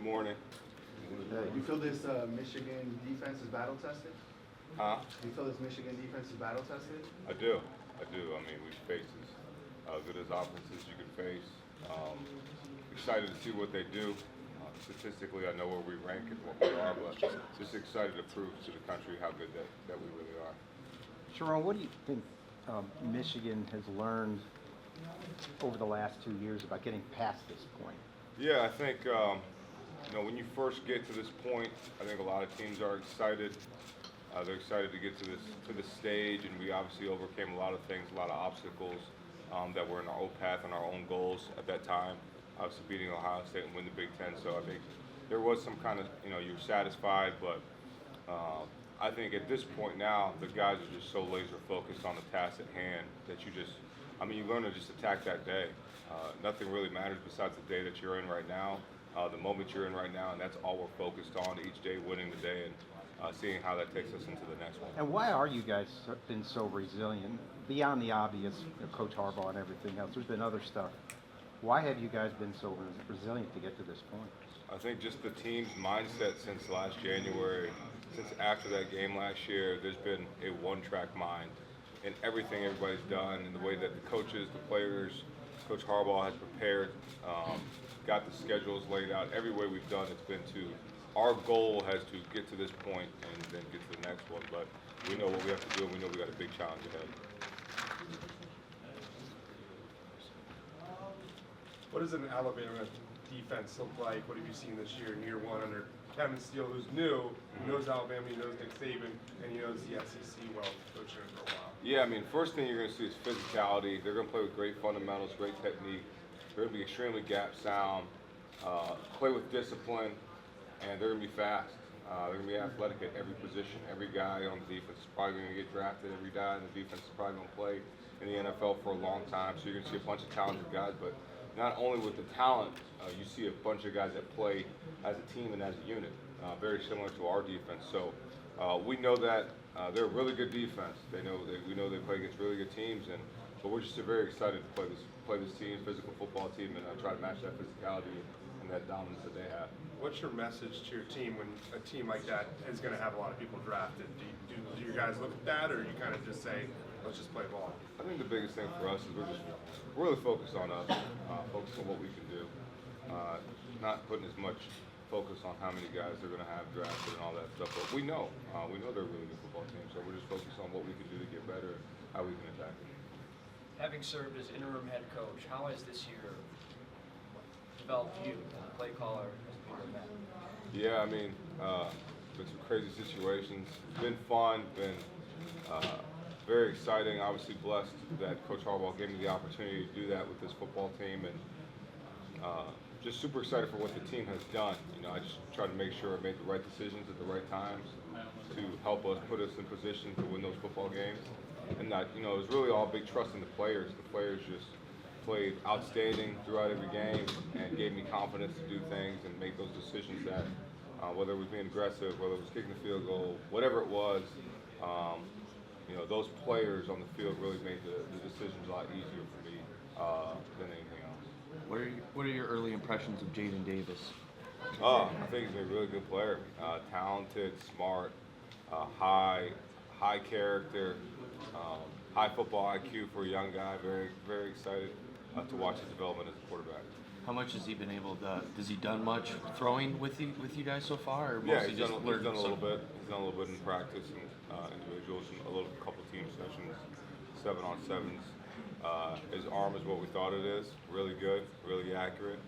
Good morning. You feel this Michigan defense is battle tested? Huh? Do you feel this Michigan defense is battle tested? I do. I mean, we've faced as good as offenses you can face. Excited to see what they do. Statistically, I know where we rank and what we are, but just excited to prove to the country how good that we really are. Sherrone, what do you think Michigan has learned over the last 2 years about getting past this point? Yeah, I think when you first get to this point, I think a lot of teams are excited. They're excited to get to this stage, and we obviously overcame a lot of things, a lot of obstacles that were in our own path and our own goals at that time. Obviously, beating Ohio State and win the Big Ten. So I think there was some kind of, you're satisfied, but I think at this point now, the guys are just so laser focused on the task at hand that you learn to just attack that day. Nothing really matters besides the day that you're in right now, the moment you're in right now, and that's all we're focused on each day, winning the day and seeing how that takes us into the next one. And why are you guys been so resilient? Beyond the obvious, Coach Harbaugh and everything else, there's been other stuff. Why have you guys been so resilient to get to this point? I think just the team's mindset since last January, since after that game last year, there's been a one-track mind in everything everybody's done, and the way that the coaches, the players, Coach Harbaugh has prepared, got the schedules laid out. Every way we've done, it's been to, our goal has to get to this point and then get to the next one, but we know what we have to do, and we know we got a big challenge ahead. What does an Alabama defense look like? What have you seen this year in year one under Kevin Steele, who's new, he knows Alabama, he knows Nick Saban, and he knows the SEC well, coaching him for a while? Yeah, first thing you're going to see is physicality. They're going to play with great fundamentals, great technique. They're going to be extremely gap sound, play with discipline, and they're going to be fast. They're going to be athletic at every position. Every guy on the defense is probably going to get drafted. Every guy on the defense is probably going to play in the NFL for a long time. So you're going to see a bunch of talented guys, but not only with the talent, you see a bunch of guys that play as a team and as a unit, very similar to our defense. So we know that they're a really good defense. We know they play against really good teams, but we're just very excited to play this team, physical football team, and try to match that physicality and that dominance that they have. What's your message to your team when a team like that is going to have a lot of people drafted? Do you guys look at that, or you kind of just say, let's just play ball? I think the biggest thing for us is we're really focused on us, focused on what we can do, not putting as much focus on how many guys they're going to have drafted and all that stuff. But we know they're a really good football team, so we're just focused on what we can do to get better and how we can attack it. Having served as interim head coach, how has this year developed you as a play caller, as a leader of men? Yeah, been some crazy situations. It's been fun, been very exciting. Obviously blessed that Coach Harbaugh gave me the opportunity to do that with this football team, and just super excited for what the team has done. I just try to make sure I made the right decisions at the right times to help us, put us in position to win those football games. And that, it was really all big trust in the players. The players just played outstanding throughout every game and gave me confidence to do things and make those decisions that, whether it was being aggressive, whether it was kicking the field goal, whatever it was, those players on the field really made the decisions a lot easier for me than anything else. What are your early impressions of Jaden Davis? I think he's a really good player, talented, smart, high character, high football IQ for a young guy. Very, very excited to watch his development as a quarterback. How much has he been able to? Has he done much throwing with you guys so far, or Yeah, mostly he's just done a little bit. He's done a little bit in practice and individuals and a couple team sessions, 7-on-7s. His arm is what we thought it is. Really good, really accurate.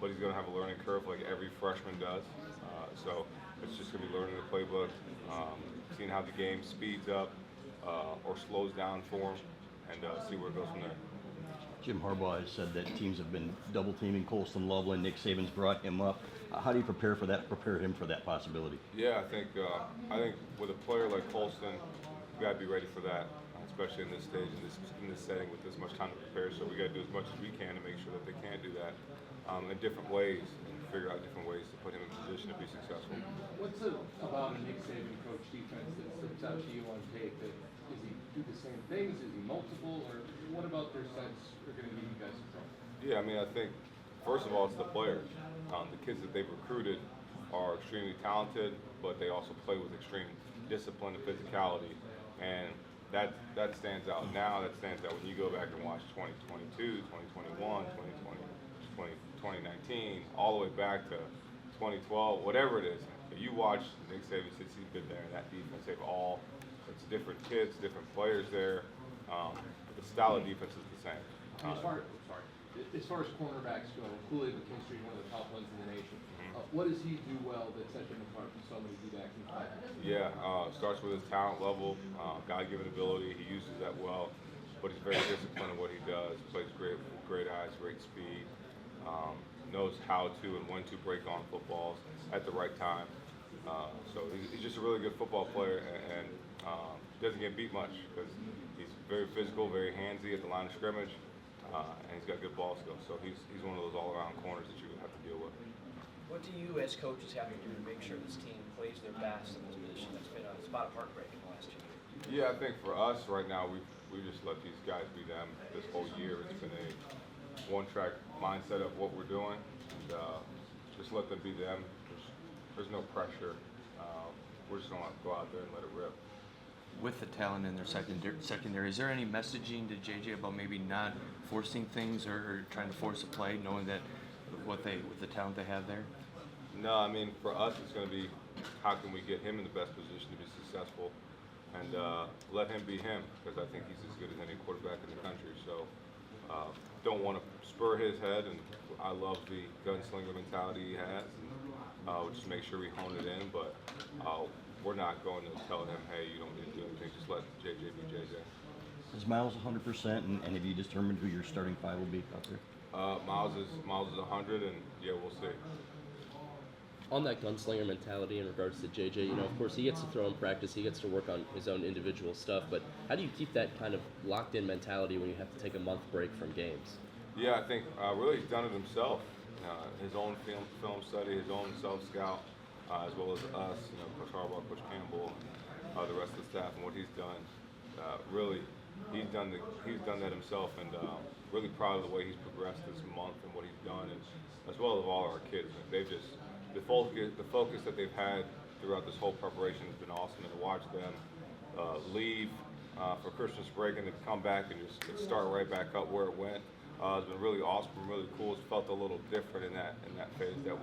But he's going to have a learning curve like every freshman does. So it's just going to be learning the playbook, seeing how the game speeds up or slows down for him, and see where it goes from there. Jim Harbaugh has said that teams have been double teaming Colston Loveland. Nick Saban's brought him up. How do you prepare him for that possibility? Yeah, I think with a player like Colston, you got to be ready for that, especially in this stage, in this setting with this much time to prepare. So we got to do as much as we can to make sure that they can do that in different ways and figure out different ways to put him in position to be successful. What's it about a Nick Saban coach defense that sticks out to you on tape? Does he do the same things? Is he multiple? Or what about their sets are going to give you guys some trouble? Yeah, I think first of all it's the players. The kids that they've recruited are extremely talented, but they also play with extreme discipline and physicality, and that stands out now. That stands out when you go back and watch 2022, 2021, 2020, 2019, all the way back to 2012, whatever it is. If you watch Nick Saban since he's been there, and that defense, it's different kids, different players there. But the style of defense is the same. As far as cornerbacks go, Kool-Aid McKinstry, one of the top ones in the nation. What does he do well that sets him apart from so many D-backs in the class? Yeah, starts with his talent level, God-given ability. He uses that well, but he's very disciplined in what he does. Plays great eyes, great speed. Knows how to and when to break on footballs at the right time. So he's just a really good football player, and doesn't get beat much because he's very physical, very handsy at the line of scrimmage, and he's got good ball skills. So he's one of those all-around corners that you have to deal with. What do you as coaches have to do to make sure this team plays their best in this position? That's been a spot of heartbreak in the last 2 years. Yeah, I think for us right now, we just let these guys be them this whole year. It's been a one-track mindset of what we're doing, and just let them be them. There's no pressure. We're just gonna go out there and let it rip. With the talent in their secondary, is there any messaging to JJ about maybe not forcing things or trying to force a play, knowing that with the talent they have there? No, I mean, for us, it's going to be how can we get him in the best position to be successful, and let him be him, because I think he's as good as any quarterback in the country. So don't want to spur his head, and I love the gunslinger mentality he has. We'll just make sure we hone it in, but we're not going to tell him, hey, you don't need to do anything. Just let JJ be JJ. Is Miles 100%, and have you determined who your starting five will be out there? Miles is 100, and yeah, we'll see. On that gunslinger mentality in regards to JJ, of course he gets to throw in practice, he gets to work on his own individual stuff, but how do you keep that kind of locked in mentality when you have to take a month break from games? Yeah, I think really he's done it himself. His own film study, his own self-scout, as well as us, Coach Harbaugh, Coach Campbell, the rest of the staff, and what he's done. Really, he's done that himself, and really proud of the way he's progressed this month and what he's done, and as well as all our kids. They've just the focus that they've had throughout this whole preparation has been awesome, and to watch them leave for Christmas break and then come back and just start right back up where it went. It's been really awesome, really cool. It's felt a little different in that phase that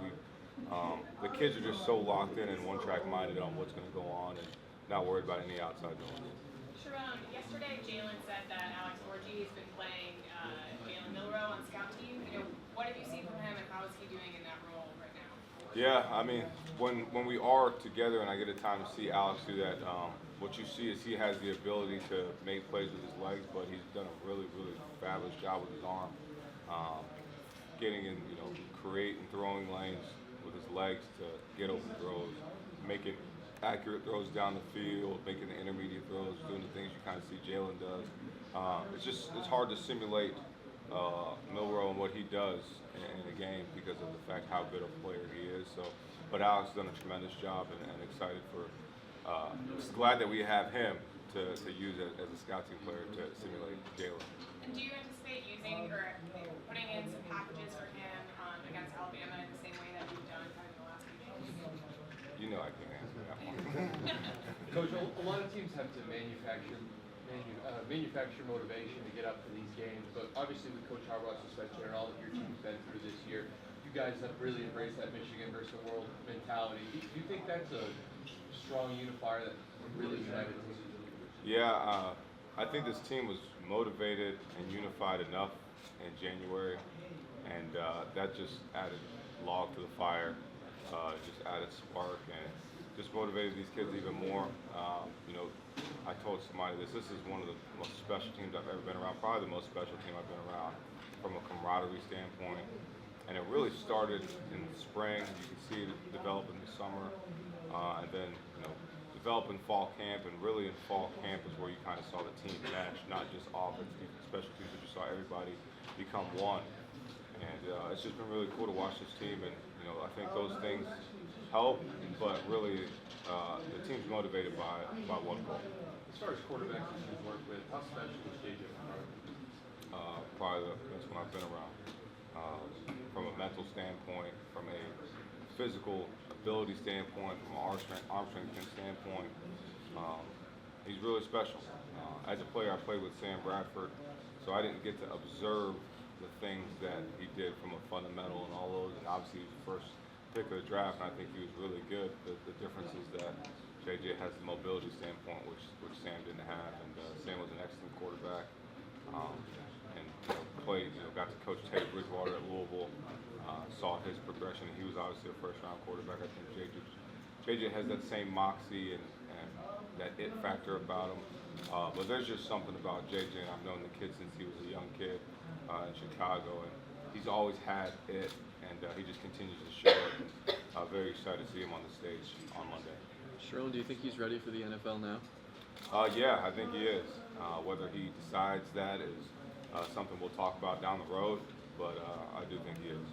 the kids are just so locked in and one-track minded on what's going to go on and not worried about any outside noise. Sherrone, yesterday Jalen said that Alex Orji has been playing Jalen Milroe on scout team. What have you seen from him, and how is he doing in that role right now? Yeah, I mean, when we are together and I get a time to see Alex do that, what you see is he has the ability to make plays with his legs, but he's done a really, really fabulous job with his arm, getting in, creating throwing lanes with his legs to get open throws, making accurate throws down the field, making the intermediate throws, doing the things you kind of see Jalen does. It's hard to simulate Milroe and what he does in a game because of the fact how good a player he is. So, but Alex has done a tremendous job, and excited for. Just glad that we have him to use as a scout team player to simulate Jalen. And do you anticipate using or putting in some packages for him against Alabama in the same way that you've done kind of in the last few games? I can't answer that one. Coach, a lot of teams have to manufacture motivation to get up for these games, but obviously with Coach Harbaugh's suspension and all that your team's been through this year, you guys have really embraced that Michigan versus the world mentality. Do you think that's a strong unifier that really united the team? Yeah, I think this team was motivated and unified enough in January, and that just added log to the fire, just added spark, and just motivated these kids even more. I told somebody this is one of the most special teams I've ever been around, probably the most special team I've been around from a camaraderie standpoint. And it really started in the spring. You can see it develop in the summer, and then develop in fall camp. And really in fall camp is where you kind of saw the team mesh, not just offense, defense, special teams, but you saw everybody become one. And it's just been really cool to watch this team. And I think those things help, but really the team's motivated by one goal. As far as quarterbacks that you've worked with, how special is JJ? Probably the best one I've been around. From a mental standpoint, from a physical ability standpoint, from an arm strength standpoint. He's really special. As a player, I played with Sam Bradford, so I didn't get to observe the things that he did from a fundamental and all those. And obviously, he was the first pick of the draft, and I think he was really good. The difference is that JJ has the mobility standpoint, which Sam didn't have, and Sam was an excellent quarterback. And played, got to coach Teddy Bridgewater at Louisville. Saw his progression. He was obviously a first-round quarterback. I think JJ has that same moxie and that it factor about him. But there's just something about JJ, and I've known the kid since he was a young kid in Chicago, and he's always had it, and he just continues to show it. Very excited to see him on the stage on Monday. Sherrone, do you think he's ready for the NFL now? Yeah, I think he is. Whether he decides that is something we'll talk about down the road, but I do think he is.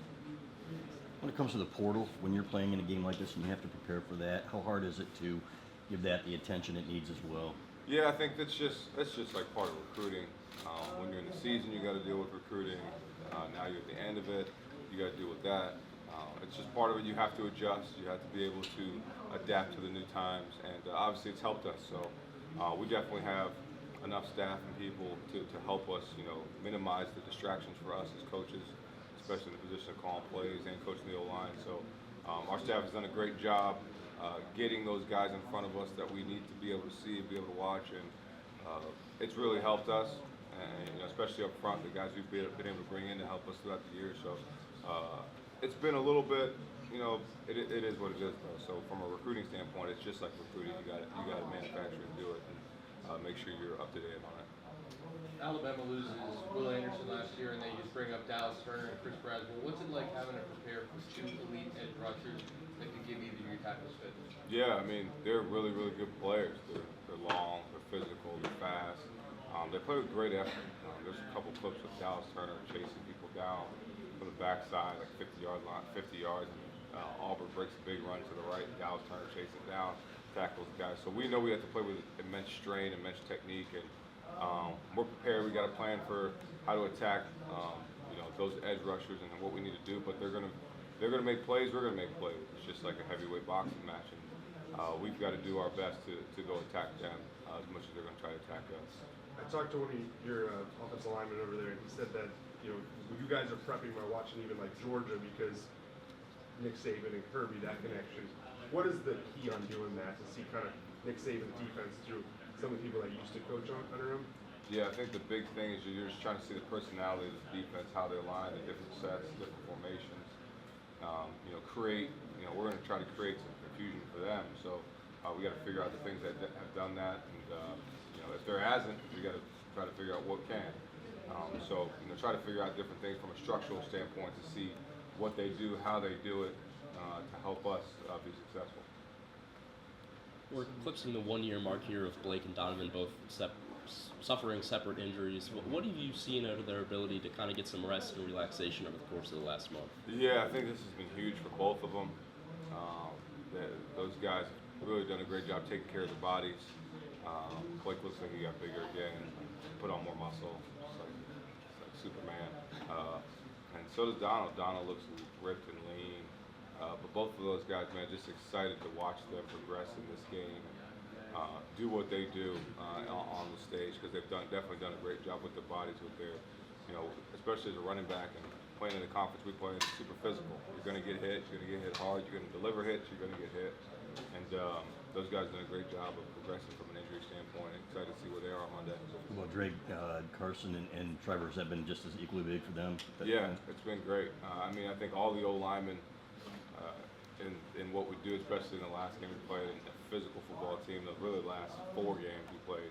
When it comes to the portal, when you're playing in a game like this and you have to prepare for that, how hard is it to give that the attention it needs as well? Yeah, I think that's just like part of recruiting. When you're in the season, you got to deal with recruiting. Now you're at the end of it, you got to deal with that. It's just part of it. You have to adjust. You have to be able to adapt to the new times, and obviously it's helped us. So we definitely have enough staff and people to help us, minimize the distractions for us as coaches, especially in the position of calling plays and coaching the O-line. So our staff has done a great job getting those guys in front of us that we need to be able to see and be able to watch, and it's really helped us, and especially up front, the guys we've been able to bring in to help us throughout the year. So it's been a little bit, it is what it is though. So from a recruiting standpoint, it's just like recruiting. You got to manufacture and do it, and make sure you're up to date on it. Alabama loses Will Anderson last year, and they just bring up Dallas Turner and Chris Braswell. What's it like having to prepare for two elite edge rushers that can give either of your tackles fit? Yeah, I mean, they're really, really good players. They're long, they're physical, they're fast. They play with great effort. There's a couple clips of Dallas Turner chasing people down from the backside, like 50-yard line, 50 yards. And, Auburn breaks a big run to the right. Dallas Turner chases down, tackles the guys. So we know we have to play with immense strain, immense technique, and we're prepared. We got a plan for how to attack, those edge rushers and what we need to do. But they're gonna make plays. We're gonna make plays. It's just like a heavyweight boxing match, and we've got to do our best to go attack them as much as they're gonna try to attack us. I talked to one of your offensive linemen over there, and he said that you guys are prepping by watching even like Georgia because Nick Saban and Kirby, that connection. What is the key on doing that to see kind of Nick Saban's defense through some of the people that used to coach under him? Yeah, I think the big thing is you're just trying to see the personality of the defense, how they align, the different sets, different formations. We're going to try to create some confusion for them. So we got to figure out the things that have done that, and if there hasn't, we got to try to figure out what can. Try to figure out different things from a structural standpoint to see what they do, how they do it, to help us be successful. We're eclipsing the 1-year mark here of Blake and Donovan both suffering separate injuries. What have you seen out of their ability to kind of get some rest and relaxation over the course of the last month? Yeah, I think this has been huge for both of them. Those guys have really done a great job taking care of their bodies. Blake looks like he got bigger again and put on more muscle. It's like Superman. And so does Donald. Donald looks ripped and lean. But both of those guys, man, just excited to watch them progress in this game, do what they do on the stage, because they've definitely done a great job with their bodies, with their, especially as a running back and playing in the conference we play, it's super physical. You're going to get hit. You're going to get hit hard. You're going to deliver hits. You're going to get hit. And those guys have done a great job of progressing from an injury standpoint. Excited to see where they are on Monday. Well, Drake, Carson, and Trevor have been just as equally big for them. Yeah, it's been great. I think all the old linemen in what we do, especially in the last game we played, in a physical football team, the really last 4 games we played,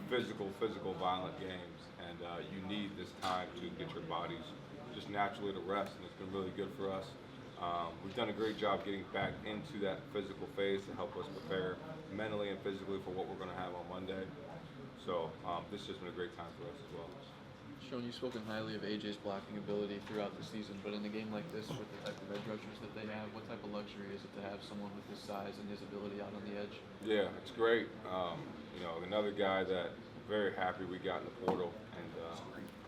physical, violent games, and you need this time to get your bodies just naturally to rest, and it's been really good for us. We've done a great job getting back into that physical phase to help us prepare mentally and physically for what we're going to have on Monday. So this has just been a great time for us as well. Sherrone, you've spoken highly of AJ's blocking ability throughout the season, but in a game like this, with the type of edge rushers that they have, what type of luxury is it to have someone with his size and his ability out on the edge? Yeah, it's great. Another guy that I'm very happy we got in the portal, and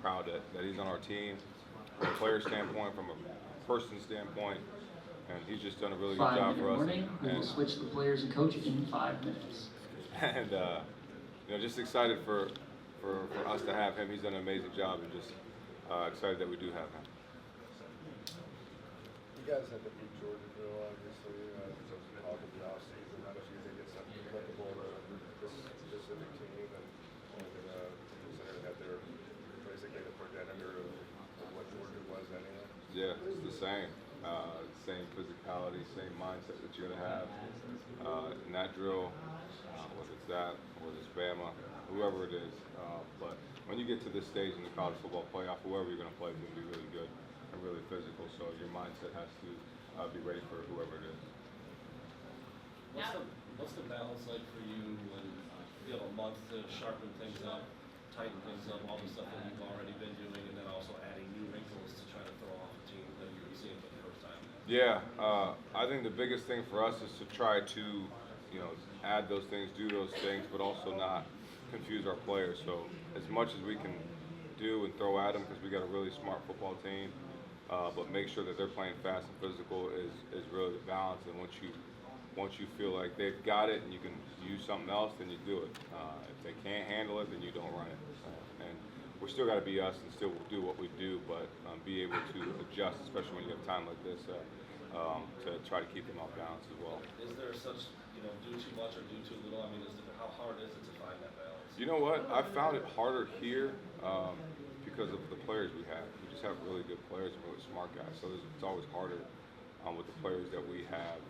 proud that he's on our team. from a player standpoint, from a person standpoint, and he's just done a really good 5 job minute for us. warning. We will switch the players and coach in 5 minutes. And just excited for us to have him. He's done an amazing job, and just excited that we do have him. You guys had to beat Georgia drill, obviously, so talk of the offseason. I don't know if you think it's something applicable to this specific team, and considering that they're basically the progenitor of what Georgia was anyway. Yeah, it's the same. Same physicality, same mindset that you're going to have in that drill, whether it's that, or whether it's Bama, whoever it is. But when you get to this stage in the college football playoff, whoever you're going to play is going to be really good and really physical. So your mindset has to be ready for whoever it is. What's the balance like for you when you have a month to sharpen things up, tighten things up, all the stuff that you've already been doing, and then also adding new wrinkles to try to throw off a team that you're seeing for the first time? Yeah, I think the biggest thing for us is to try to, add those things, do those things, but also not confuse our players. So as much as we can do and throw at them, because we got a really smart football team, but make sure that they're playing fast and physical is really the balance. And once you feel like they've got it and you can use something else, then you do it. If they can't handle it, then you don't run it. And we're still got to be us and still do what we do, but be able to adjust, especially when you have time like this, to try to keep them off balance as well. Is there such, do too much or do too little? I mean, how hard is it to find that balance? You know what? I found it harder here because of the players we have. We just have really good players and really smart guys, so it's always harder with the players that we have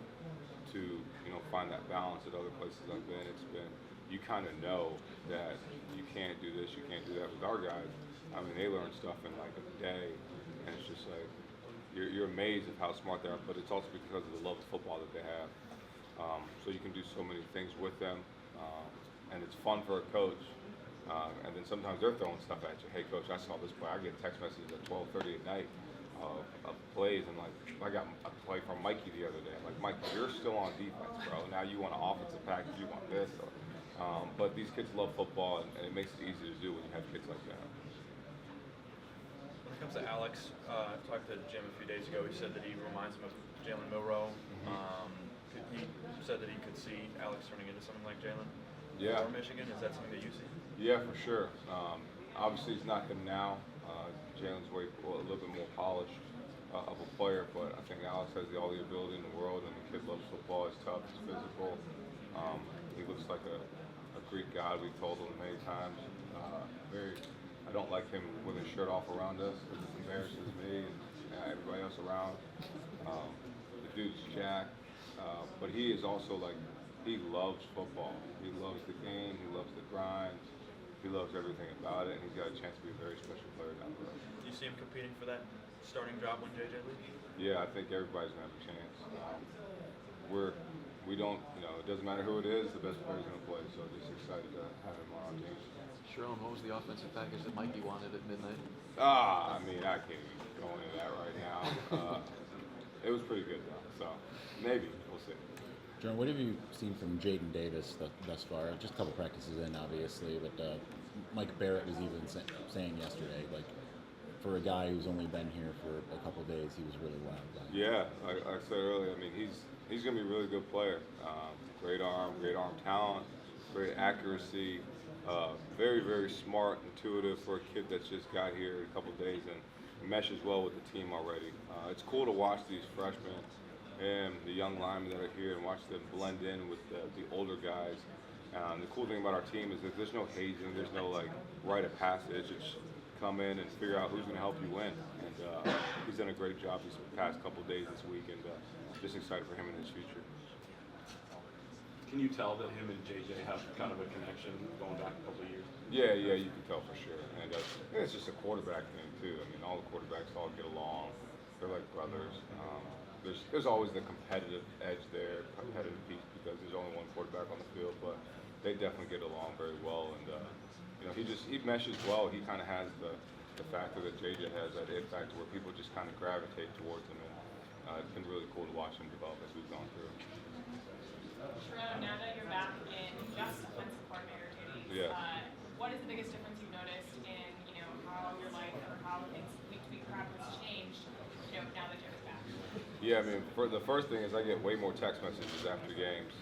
to find that balance. At other places I've been, it's been, you kind of know that you can't do this, you can't do that. With our guys, I mean, they learn stuff in like a day, and it's just like you're amazed at how smart they are. But it's also because of the love of football that they have. So you can do so many things with them, and it's fun for a coach. And then sometimes they're throwing stuff at you. Hey, coach, I saw this play. I get text messages at 12:30 at night of plays, and like I got a play from Mikey the other day. I'm like, Mikey, you're still on defense, bro. Now you want an offensive package, you want this. But these kids love football, and it makes it easy to do when you have kids like that. When it comes to Alex, I talked to Jim a few days ago. He said that he reminds him of Jalen Milroe. He said that he could see Alex turning into something like Jalen for Michigan. Is that something that you see? Yeah, for sure. Obviously, it's not him now. Jalen's a little bit more polished of a player, but I think Alex has all the ability in the world, and the kid loves football. He's tough, he's physical. He looks like a Greek god. We've told him many times. I don't like him with his shirt off around us because it embarrasses me and everybody else around. The dude's jacked, but he is also like, he loves football. He loves the game. He loves the grind. He loves everything about it, and he's got a chance to be a very special player down the road. Do you see him competing for that starting job when JJ leaves? Yeah, I think everybody's gonna have a chance. We don't, it doesn't matter who it is. The best player's gonna play. So just excited to have him on our team. Sherrone, what was the offensive package that Mikey wanted at midnight? I mean, I can't even go into that right now. It was pretty good though, so maybe we'll see. John, what have you seen from Jaden Davis thus far? Just a couple practices in, obviously, but Mike Barrett was even saying yesterday, like, for a guy who's only been here for a couple of days, he was really wild. Yeah, like I said earlier, I mean, he's going to be a really good player. Great arm talent, great accuracy, very, very smart, intuitive for a kid that's just got here a couple of days and meshes well with the team already. It's cool to watch these freshmen and the young linemen that are here and watch them blend in with the older guys. The cool thing about our team is that there's no hazing, there's no like rite of passage. It's come in and figure out who's going to help you win. And he's done a great job these past couple of days this week, and just excited for him in his future. Can you tell that him and JJ have kind of a connection going back a couple of years? Yeah, you can tell for sure. And it's just a quarterback thing too. I mean, all the quarterbacks all get along. They're like brothers. There's always the competitive edge there, competitive piece, because there's only one quarterback on the field, but they definitely get along very well. And he meshes well. He kind of has the factor that JJ has, that it factor where people just kind of gravitate towards him. And it's been really cool to watch him develop as we've gone through. Sherrone, now that you're back in just offensive coordinator duties, what is the biggest difference you've noticed in how your life or how things week to week prep has changed, now that Jim's back? Yeah, I mean, for the first thing is I get way more text messages after games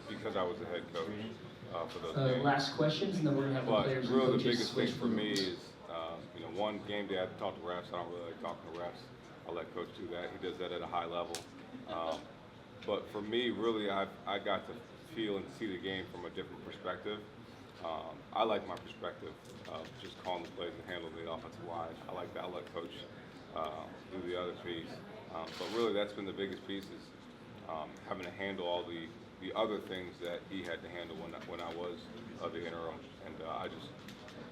because I was the head coach for those games. Last questions, and then we're gonna have the But players and really, the coaches biggest thing switch for me rooms. is, one game day I have to talk to refs. I don't really like talking to refs. I let Coach do that. He does that at a high level. But for me, really, I got to feel and see the game from a different perspective. I like my perspective of just calling the plays and handling the offensive line. I like that. I let Coach do the other piece. But really, that's been the biggest piece is having to handle all the other things that he had to handle when I was the interim. And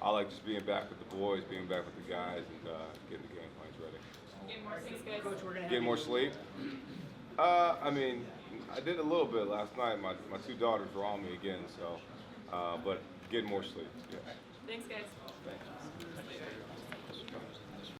I like just being back with the boys, being back with the guys, and getting the game plans ready. Getting more sleep, guys. Coach, we're gonna have Get more sleep? I mean, I did a little bit last night. My two daughters were on me again, so, but getting more sleep, yes. Thanks, guys.